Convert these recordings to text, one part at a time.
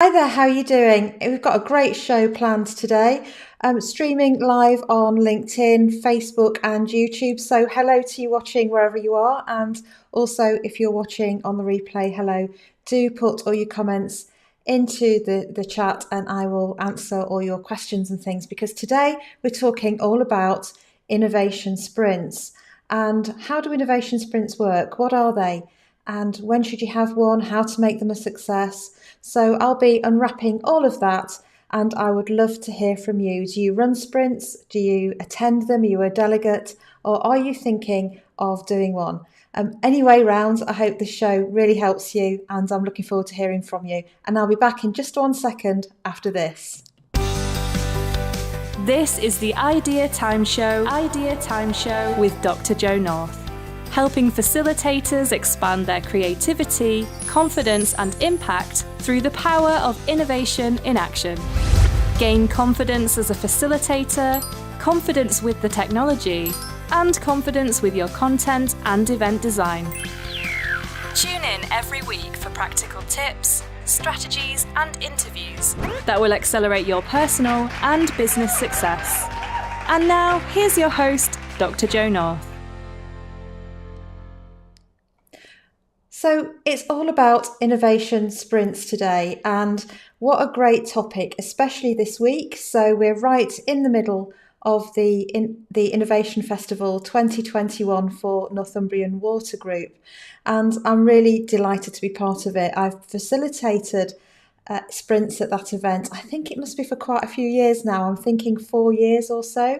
Hi there, how are you doing? We've got a great show planned today, streaming live on LinkedIn, Facebook, and YouTube. So, hello to you watching wherever you are, and also if you're watching on the replay, hello. Do put all your comments into the chat, and I will answer all your questions and things because today we're talking all about innovation sprints. And how do innovation sprints work? What are they? And when should you have one? How to make them a success? So I'll be unwrapping all of that, and I would love to hear from you. Do you run sprints? Do you attend them? Are you a delegate? Or are you thinking of doing one? Any way round, I hope this show really helps you, and I'm looking forward to hearing from you. And I'll be back in just 1 second after this. This is the Idea Time Show with Dr. Jo North, helping facilitators expand their creativity, confidence, and impact through the power of innovation in action. Gain confidence as a facilitator, confidence with the technology, and confidence with your content and event design. Tune in every week for practical tips, strategies, and interviews that will accelerate your personal and business success. And now, here's your host, Dr. Jo North. So it's all about innovation sprints today, and what a great topic, especially this week. So we're right in the middle of the Innovation Festival 2021 for Northumbrian Water Group, and I'm really delighted to be part of it. I've facilitated sprints at that event. I think it must be for quite a few years now. I'm thinking 4 years or so,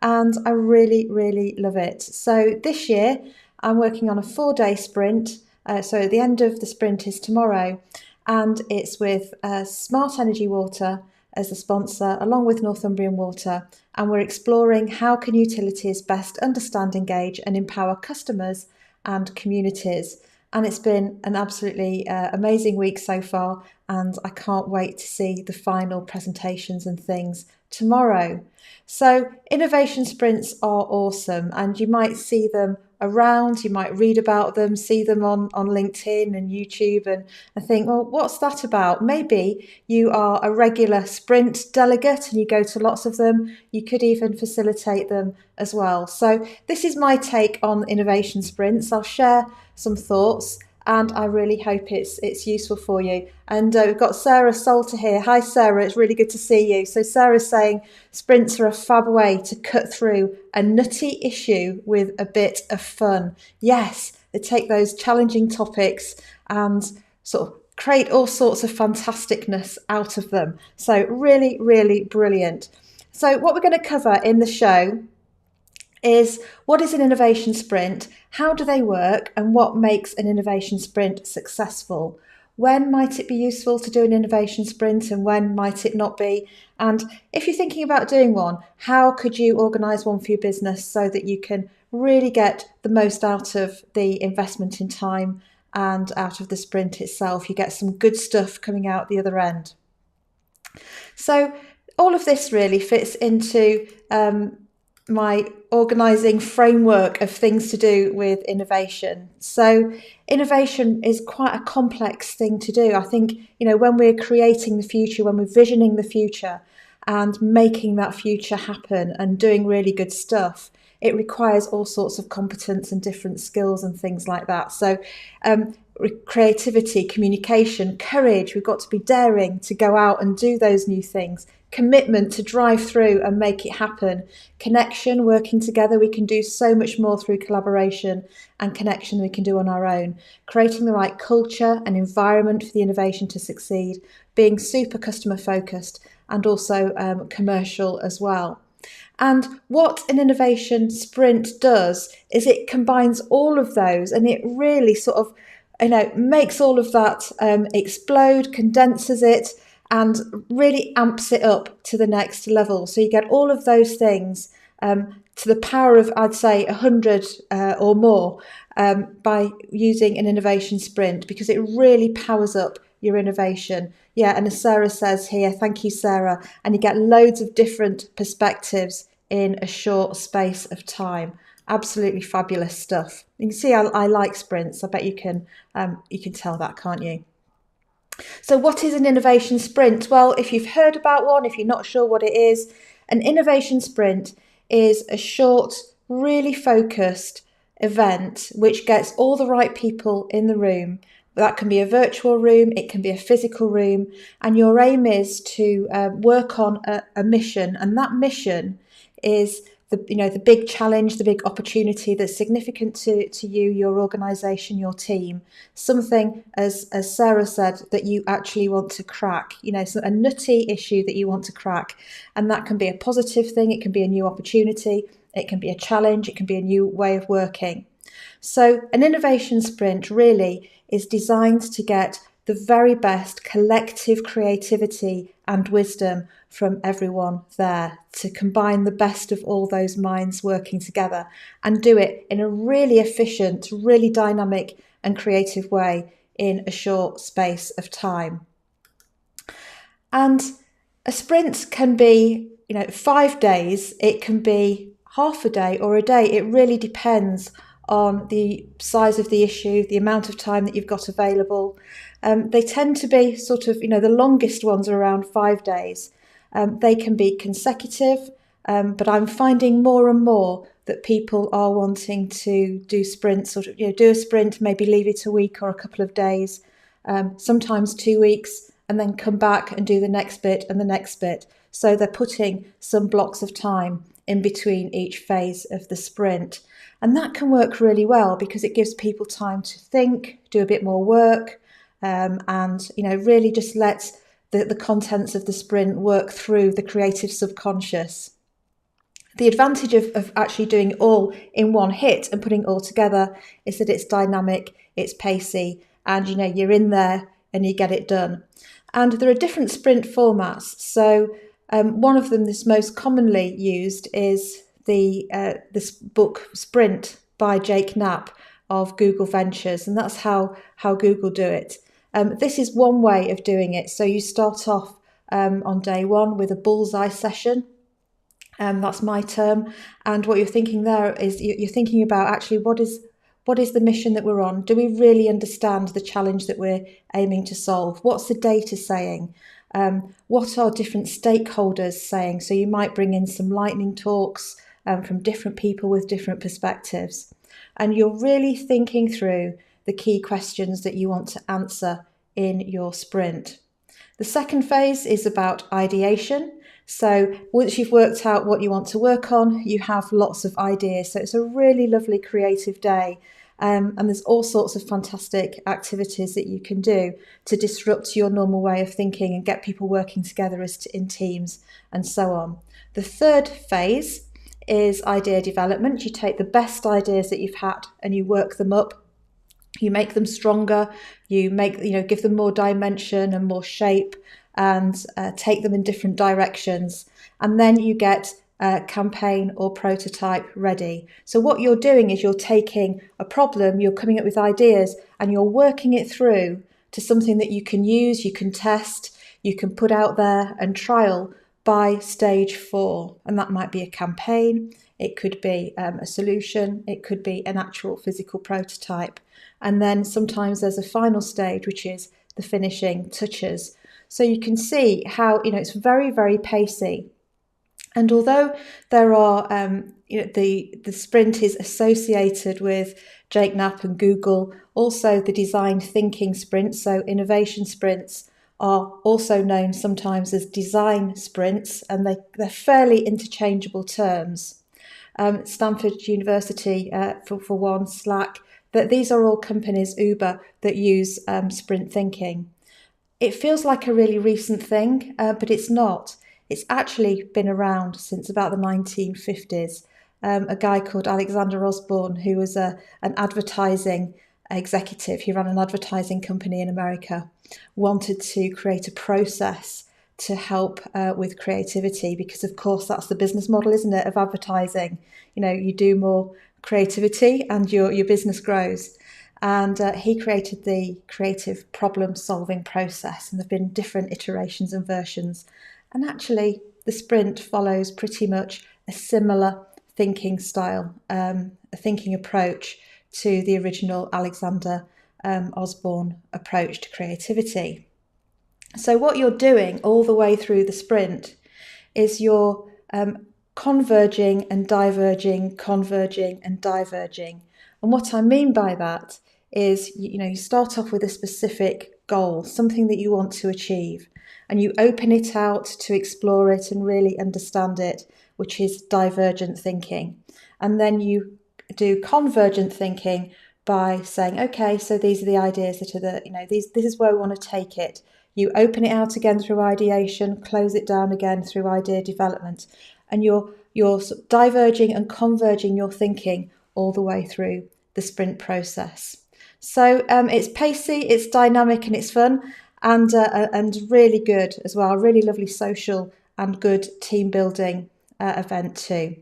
and I really, really love it. So this year I'm working on a 4-day sprint. So the end of the sprint is tomorrow, and it's with Smart Energy Water as the sponsor, along with Northumbrian Water, and we're exploring how can utilities best understand, engage and empower customers and communities. And it's been an absolutely amazing week so far, and I can't wait to see the final presentations and things tomorrow. So innovation sprints are awesome, and you might see them around, you might read about them, see them on LinkedIn and YouTube, and think, well, what's that about? Maybe you are a regular sprint delegate and you go to lots of them. You could even facilitate them as well. So this is my take on innovation sprints. I'll share some thoughts, and I really hope it's useful for you. And we've got Sarah Salter here. Hi, Sarah. It's really good to see you. So Sarah's saying sprints are a fab way to cut through a nutty issue with a bit of fun. Yes, they take those challenging topics and sort of create all sorts of fantasticness out of them. So really, really brilliant. So what we're going to cover in the show is what is an innovation sprint, how do they work, and what makes an innovation sprint successful. When might it be useful to do an innovation sprint and when might it not be? And if you're thinking about doing one, how could you organise one for your business so that you can really get the most out of the investment in time and out of the sprint itself? You get some good stuff coming out the other end. So all of this really fits into my organising framework of things to do with innovation. So innovation is quite a complex thing to do. I think, when we're creating the future, when we're visioning the future and making that future happen and doing really good stuff, it requires all sorts of competence and different skills and things like that. So creativity, communication, courage, we've got to be daring to go out and do those new things. Commitment to drive through and make it happen. Connection, working together. We can do so much more through collaboration and connection than we can do on our own. Creating the right culture and environment for the innovation to succeed. Being super customer focused and also commercial as well. And what an innovation sprint does is it combines all of those, and it really sort of makes all of that explode, condenses it, and really amps it up to the next level. So you get all of those things to the power of, I'd say, 100 or more by using an innovation sprint, because it really powers up your innovation. Yeah, and as Sarah says here, thank you, Sarah, and you get loads of different perspectives in a short space of time. Absolutely fabulous stuff. You can see I like sprints. I bet you can tell that, can't you? So what is an innovation sprint? Well, if you've heard about one, if you're not sure what it is, an innovation sprint is a short, really focused event which gets all the right people in the room. That can be a virtual room, it can be a physical room, and your aim is to work on a mission, and that mission is the big challenge, the big opportunity that's significant to you, your organisation, your team. Something, as Sarah said, that you actually want to crack. So a nutty issue that you want to crack, and that can be a positive thing. It can be a new opportunity. It can be a challenge. It can be a new way of working. So an innovation sprint really is designed to get the very best collective creativity and wisdom from everyone there, to combine the best of all those minds working together and do it in a really efficient, really dynamic and creative way in a short space of time. And a sprint can be, 5 days, it can be half a day or a day. It really depends on the size of the issue, the amount of time that you've got available. They tend to be sort of, the longest ones are around 5 days. They can be consecutive, but I'm finding more and more that people are wanting to do sprints, sort of, do a sprint, maybe leave it a week or a couple of days, sometimes 2 weeks, and then come back and do the next bit and the next bit. So they're putting some blocks of time in between each phase of the sprint. And that can work really well because it gives people time to think, do a bit more work, and really just let the contents of the sprint work through the creative subconscious. The advantage of actually doing it all in one hit and putting it all together is that it's dynamic, it's pacey, and you're in there and you get it done. And there are different sprint formats. So one of them that's most commonly used is this book Sprint by Jake Knapp of Google Ventures, and that's how Google do it. This is one way of doing it. So you start off on day one with a bullseye session. That's my term. And what you're thinking there is you're thinking about actually what is the mission that we're on? Do we really understand the challenge that we're aiming to solve? What's the data saying? What are different stakeholders saying? So you might bring in some lightning talks from different people with different perspectives. And you're really thinking through the key questions that you want to answer in your sprint. The second phase is about ideation. So once you've worked out what you want to work on, you have lots of ideas. So it's a really lovely creative day. And there's all sorts of fantastic activities that you can do to disrupt your normal way of thinking and get people working together in teams and so on. The third phase is idea development. You take the best ideas that you've had and you work them up. You make them stronger. You give them more dimension and more shape, and take them in different directions. And then you get a campaign or prototype ready. So what you're doing is you're taking a problem, you're coming up with ideas, and you're working it through to something that you can use, you can test, you can put out there and trial by stage 4. And that might be a campaign, it could be a solution, it could be an actual physical prototype. And then sometimes there's a final stage, which is the finishing touches. So you can see how, it's very, very pacey. And although there are, the sprint is associated with Jake Knapp and Google, also the design thinking sprints, so innovation sprints, are also known sometimes as design sprints, and they're fairly interchangeable terms. Stanford University, for one, Slack, that these are all companies, Uber, that use sprint thinking. It feels like a really recent thing, but it's not. It's actually been around since about the 1950s. A guy called Alexander Osborne, who was an advertising executive, he ran an advertising company in America, wanted to create a process to help with creativity, because of course that's the business model, isn't it, of advertising. You do more creativity and your business grows. And he created the creative problem solving process, and there have been different iterations and versions. And actually the sprint follows pretty much a similar thinking style, a thinking approach to the original Alexander Osborne approach to creativity. So what you're doing all the way through the sprint is you're converging and diverging, converging and diverging. And what I mean by that is, you start off with a specific goal, something that you want to achieve, and you open it out to explore it and really understand it, which is divergent thinking. And then you do convergent thinking by saying, okay, so these are the ideas that are this is where we want to take it. You open it out again through ideation, close it down again through idea development, and you're diverging and converging your thinking all the way through the sprint process. So it's pacey, it's dynamic, and it's fun, and really good as well. Really lovely social and good team building event too.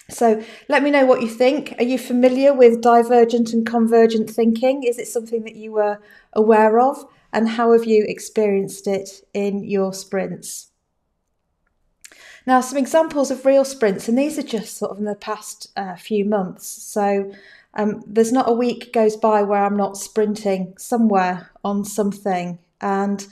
So let me know what you think. Are you familiar with divergent and convergent thinking? Is it something that you were aware of? And how have you experienced it in your sprints? Now, some examples of real sprints, and these are just sort of in the past few months. So there's not a week goes by where I'm not sprinting somewhere on something. And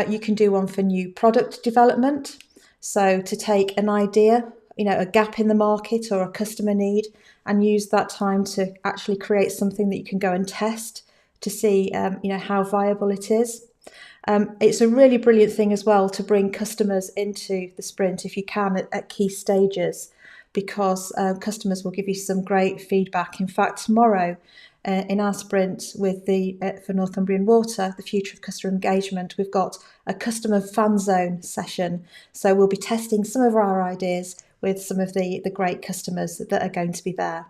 you can do one for new product development. So to take an idea, a gap in the market or a customer need, and use that time to actually create something that you can go and test to see, how viable it is. It's a really brilliant thing as well to bring customers into the sprint if you can at key stages, because customers will give you some great feedback. In fact, tomorrow in our sprint with for Northumbrian Water, the future of customer engagement, we've got a customer fan zone session. So we'll be testing some of our ideas with some of the great customers that are going to be there.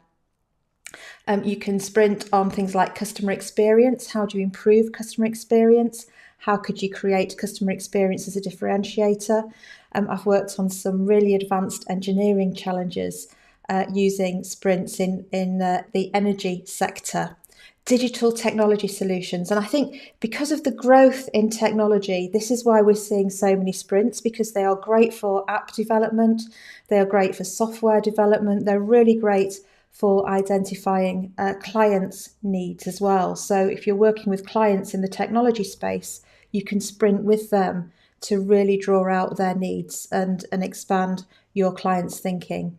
You can sprint on things like customer experience. How do you improve customer experience? How could you create customer experience as a differentiator? I've worked on some really advanced engineering challenges using sprints in the energy sector, digital technology solutions. And I think because of the growth in technology, this is why we're seeing so many sprints, because they are great for app development, they are great for software development, they're really great for identifying clients' needs as well. So if you're working with clients in the technology space, you can sprint with them to really draw out their needs and expand your clients' thinking.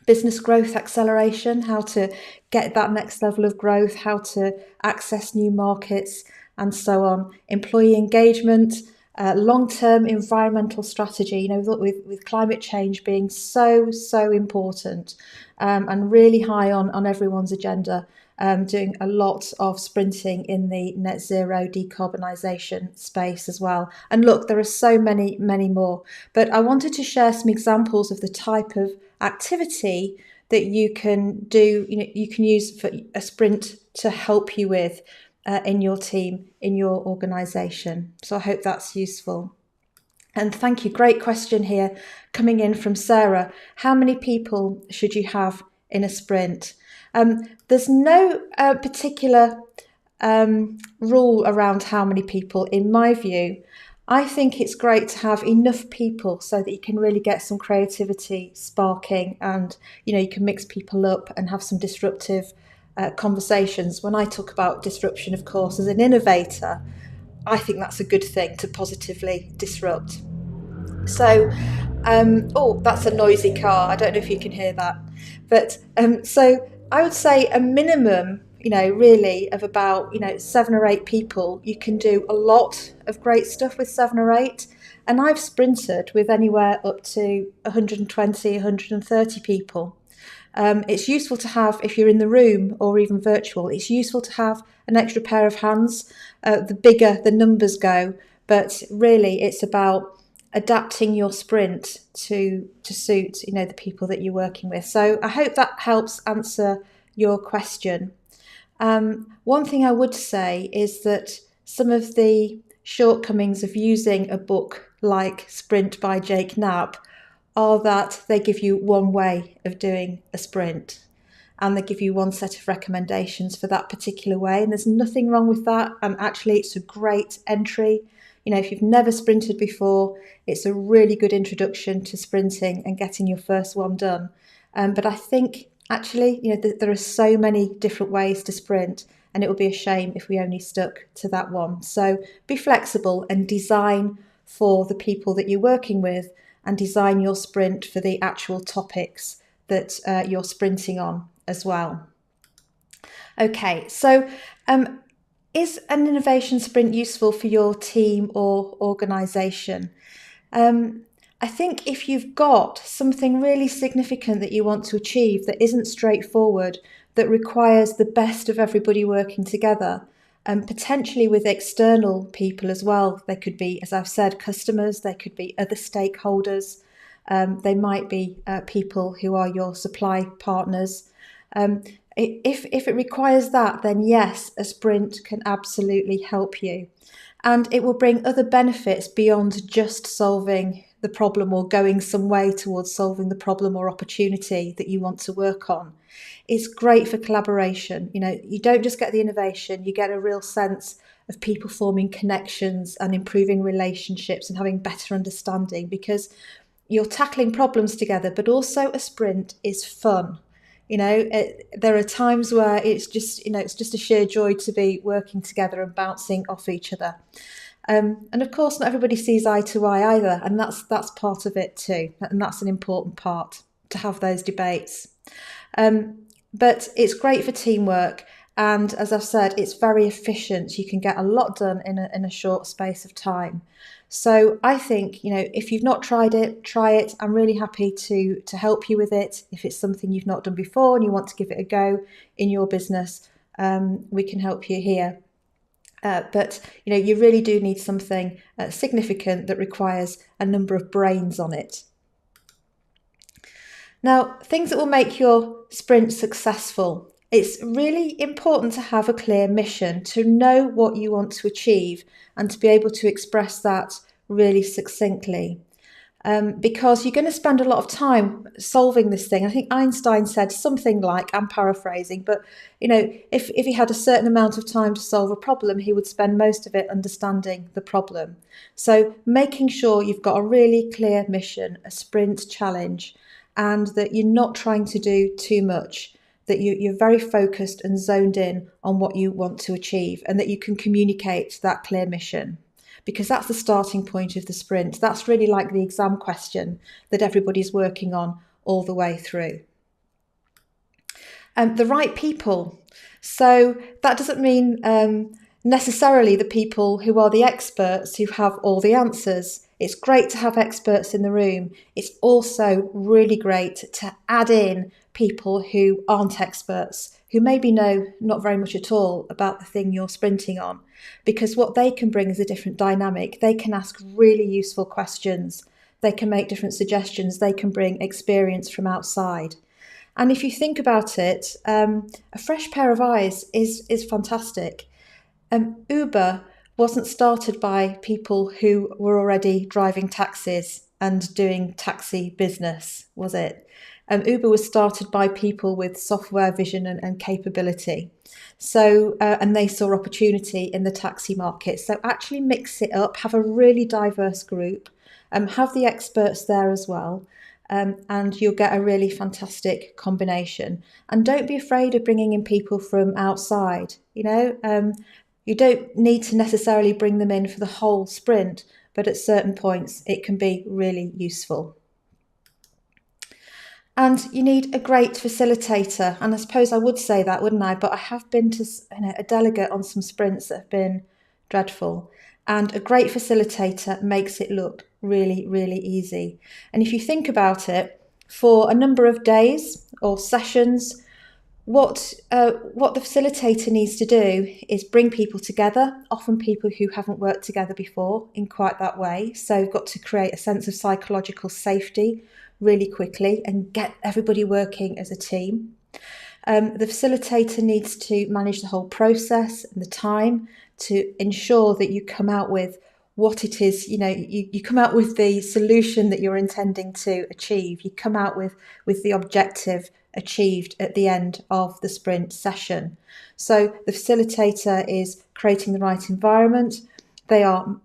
Business growth acceleration, how to get that next level of growth, how to access new markets, and so on. Employee engagement, long-term environmental strategy, with climate change being so important and really high on everyone's agenda. Doing a lot of sprinting in the net zero decarbonisation space as well. And look, there are so many more, but I wanted to share some examples of the type of activity that you can do, you can use for a sprint to help you with in your team, in your organisation. So I hope that's useful. And thank you. Great question here coming in from Sarah. How many people should you have in a sprint? There's no particular rule around how many people, in my view. I think it's great to have enough people so that you can really get some creativity sparking, and you can mix people up and have some disruptive conversations. When I talk about disruption, of course, as an innovator, I think that's a good thing, to positively disrupt. So, that's a noisy car. I don't know if you can hear that. But so I would say a minimum, really of about, 7 or 8 people. You can do a lot of great stuff with 7 or 8. And I've sprinted with anywhere up to 120, 130 people. It's useful to have, if you're in the room or even virtual, it's useful to have an extra pair of hands. The bigger the numbers go, but really it's about adapting your sprint to suit, the people that you're working with. So I hope that helps answer your question. One thing I would say is that some of the shortcomings of using a book like Sprint by Jake Knapp are that they give you one way of doing a sprint, and they give you one set of recommendations for that particular way. And there's nothing wrong with that. And actually, it's a great entry. If you've never sprinted before, it's a really good introduction to sprinting and getting your first one done. But I think actually, there are so many different ways to sprint, and it would be a shame if we only stuck to that one. So be flexible and design for the people that you're working with, and design your sprint for the actual topics that you're sprinting on as well. Okay, so is an innovation sprint useful for your team or organisation? I think if you've got something really significant that you want to achieve that isn't straightforward, that requires the best of everybody working together, and potentially with external people as well. They could be, as I've said, customers, they could be other stakeholders, they might be people who are your supply partners. If it requires that, then yes, a sprint can absolutely help you. And it will bring other benefits beyond just solving the problem or going some way towards solving the problem or opportunity that you want to work on. It's great for collaboration. You don't just get the innovation, you get a real sense of people forming connections and improving relationships and having better understanding, because you're tackling problems together, but also a sprint is fun. There are times where it's just a sheer joy to be working together and bouncing off each other. And of course, not everybody sees eye to eye either, and that's part of it too. And that's an important part, to have those debates. But it's great for teamwork, and as I've said, it's very efficient. You can get a lot done in a short space of time. So I think, if you've not tried it, try it. I'm really happy to help you with it. If it's something you've not done before and you want to give it a go in your business, we can help you here. But you really do need something significant that requires a number of brains on it. Now, things that will make your sprint successful. It's really important to have a clear mission, to know what you want to achieve, and to be able to express that really succinctly. Because you're going to spend a lot of time solving this thing. I think Einstein said something like, I'm paraphrasing, but if he had a certain amount of time to solve a problem, he would spend most of it understanding the problem. So making sure you've got a really clear mission, a sprint challenge, and that you're not trying to do too much, that you're very focused and zoned in on what you want to achieve, and that you can communicate that clear mission. Because that's the starting point of the sprint. That's really like the exam question that everybody's working on all the way through. The right people. So that doesn't mean necessarily the people who are the experts who have all the answers. It's great to have experts in the room. It's also really great to add in people who aren't experts, who maybe know not very much at all about the thing you're sprinting on, because what they can bring is a different dynamic. They can ask really useful questions. They can make different suggestions. They can bring experience from outside. And if you think about it, a fresh pair of eyes is fantastic. Uber wasn't started by people who were already driving taxis and doing taxi business, was it? Uber was started by people with software vision and capability. So, and they saw opportunity in the taxi market. So actually mix it up, have a really diverse group, have the experts there as well, and you'll get a really fantastic combination. And don't be afraid of bringing in people from outside. You don't need to necessarily bring them in for the whole sprint, but at certain points it can be really useful. And you need a great facilitator. And I suppose I would say that, wouldn't I? But I have been to a delegate on some sprints that have been dreadful. And a great facilitator makes it look really, really easy. And if you think about it, for a number of days or sessions, what the facilitator needs to do is bring people together, often people who haven't worked together before in quite that way. So you've got to create a sense of psychological safety really quickly and get everybody working as a team. The facilitator needs to manage the whole process and the time to ensure that you come out with what it is, you come out with the solution that you're intending to achieve. You come out with the objective achieved at the end of the sprint session. So the facilitator is creating the right environment. They are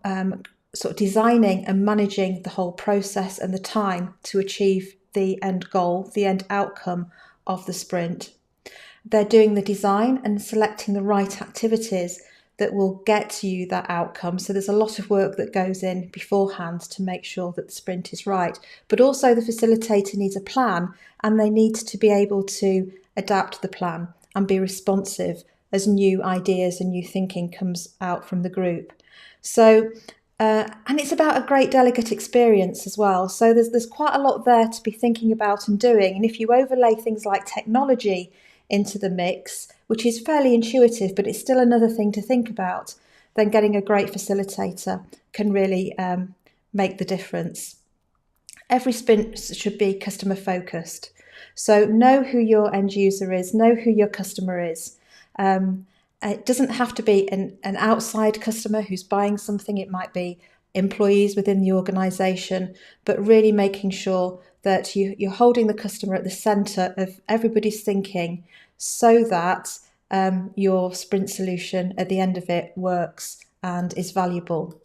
sort of designing and managing the whole process and the time to achieve the end goal, the end outcome of the sprint. They're doing the design and selecting the right activities that will get you that outcome. So there's a lot of work that goes in beforehand to make sure that the sprint is right. But also the facilitator needs a plan, and they need to be able to adapt the plan and be responsive as new ideas and new thinking comes out from the group. So and it's about a great delegate experience as well. So there's quite a lot there to be thinking about and doing. And if you overlay things like technology into the mix, which is fairly intuitive, but it's still another thing to think about, then getting a great facilitator can really make the difference. Every sprint should be customer focused. So know who your end user is, know who your customer is. It doesn't have to be an outside customer who's buying something. It might be employees within the organisation, but really making sure that you're holding the customer at the centre of everybody's thinking, so that your sprint solution at the end of it works and is valuable.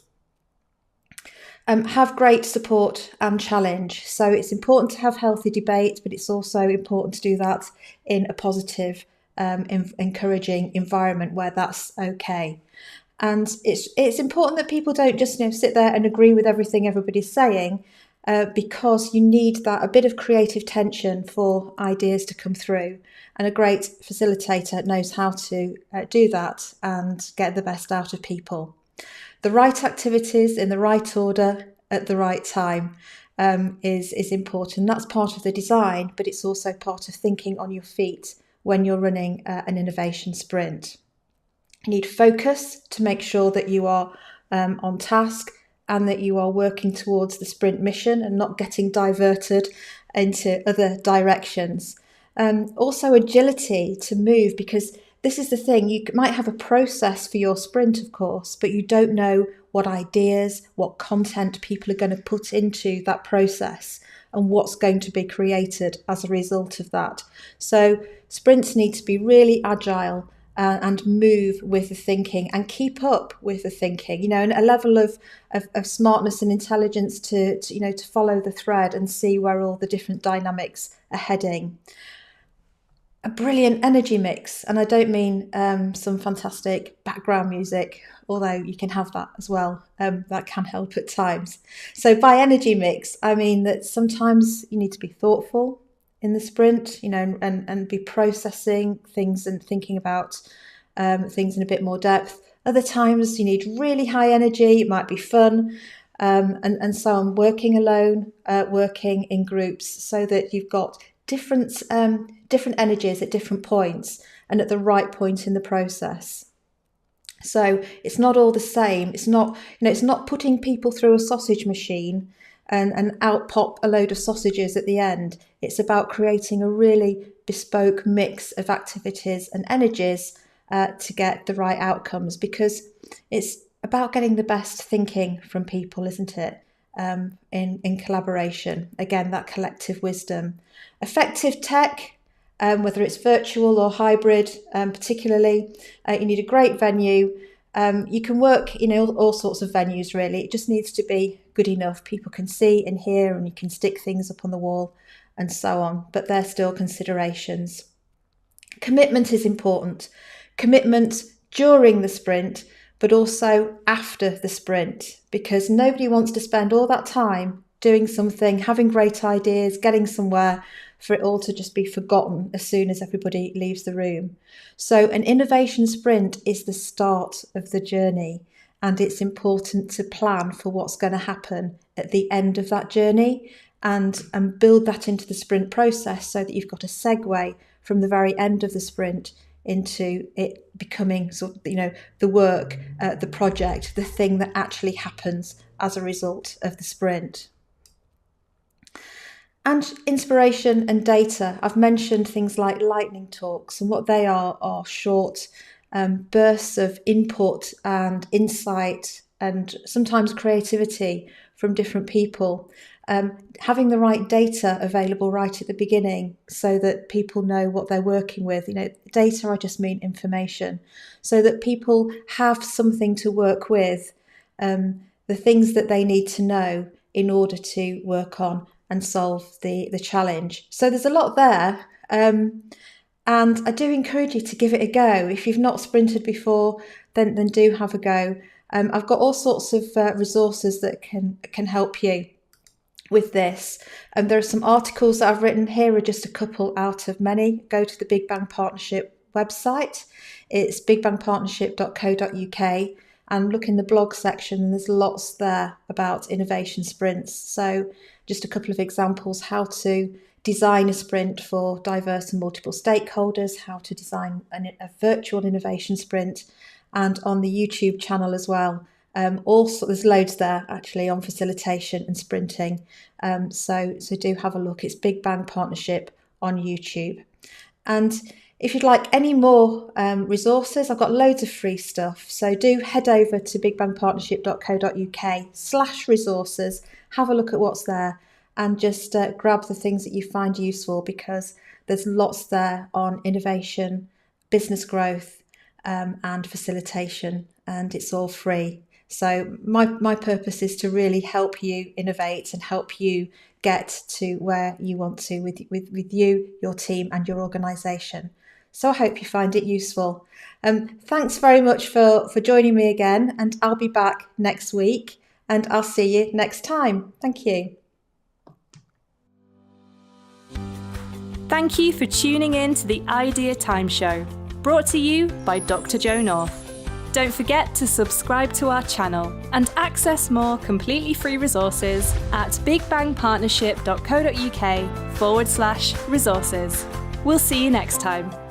Have great support and challenge. So it's important to have healthy debate, but it's also important to do that in a positive, encouraging environment where that's okay. And it's important that people don't just sit there and agree with everything everybody's saying, because you need that a bit of creative tension for ideas to come through. And a great facilitator knows how to do that and get the best out of people. The right activities in the right order at the right time is important. That's part of the design, but it's also part of thinking on your feet when you're running an innovation sprint. You need focus to make sure that you are on task and that you are working towards the sprint mission and not getting diverted into other directions. Also agility to move, because this is the thing, you might have a process for your sprint, of course, but you don't know what ideas, what content people are going to put into that process and what's going to be created as a result of that. So sprints need to be really agile and move with the thinking and keep up with the thinking, and a level of smartness and intelligence to follow the thread and see where all the different dynamics are heading. A brilliant energy mix, and I don't mean some fantastic background music, although you can have that as well. That can help at times. So by energy mix, I mean that sometimes you need to be thoughtful in the sprint, and be processing things and thinking about things in a bit more depth. Other times you need really high energy. It might be fun. And so I'm working alone, working in groups, so that you've got different energies at different points and at the right point in the process. So it's not all the same. It's not putting people through a sausage machine and out pop a load of sausages at the end. It's about creating a really bespoke mix of activities and energies to get the right outcomes, because it's about getting the best thinking from people, isn't it? In collaboration. Again, that collective wisdom. Effective tech, whether it's virtual or hybrid, particularly, you need a great venue. You can work in all sorts of venues, really. It just needs to be good enough. People can see and hear, and you can stick things up on the wall and so on, but they're still considerations. Commitment is important. Commitment during the sprint, but also after the sprint, because nobody wants to spend all that time doing something, having great ideas, getting somewhere, for it all to just be forgotten as soon as everybody leaves the room. So an innovation sprint is the start of the journey, and it's important to plan for what's going to happen at the end of that journey and build that into the sprint process, so that you've got a segue from the very end of the sprint into it becoming the work, the project, the thing that actually happens as a result of the sprint. And inspiration and data. I've mentioned things like lightning talks, and what they are short bursts of input and insight and sometimes creativity from different people. Having the right data available right at the beginning, so that people know what they're working with. Data, I just mean information, so that people have something to work with, the things that they need to know in order to work on and solve the challenge. So there's a lot there. And I do encourage you to give it a go. If you've not sprinted before, then do have a go. I've got all sorts of resources that can help you with this. There are some articles that I've written. Here are just a couple out of many. Go to the Big Bang Partnership website. It's bigbangpartnership.co.uk, and look in the blog section, and there's lots there about innovation sprints. So just a couple of examples: how to design a sprint for diverse and multiple stakeholders, how to design a virtual innovation sprint, and on the YouTube channel as well. Also, there's loads there actually on facilitation and sprinting. So do have a look. It's Big Bang Partnership on YouTube. And if you'd like any more resources, I've got loads of free stuff. So do head over to bigbangpartnership.co.uk/resources, have a look at what's there, and just grab the things that you find useful, because there's lots there on innovation, business growth, and facilitation, and it's all free. So my purpose is to really help you innovate and help you get to where you want to with you, your team, and your organisation. So I hope you find it useful. Thanks very much for joining me again, and I'll be back next week, and I'll see you next time. Thank you. Thank you for tuning in to the Idea Time Show, brought to you by Dr. Jo North. Don't forget to subscribe to our channel and access more completely free resources at bigbangpartnership.co.uk/resources. We'll see you next time.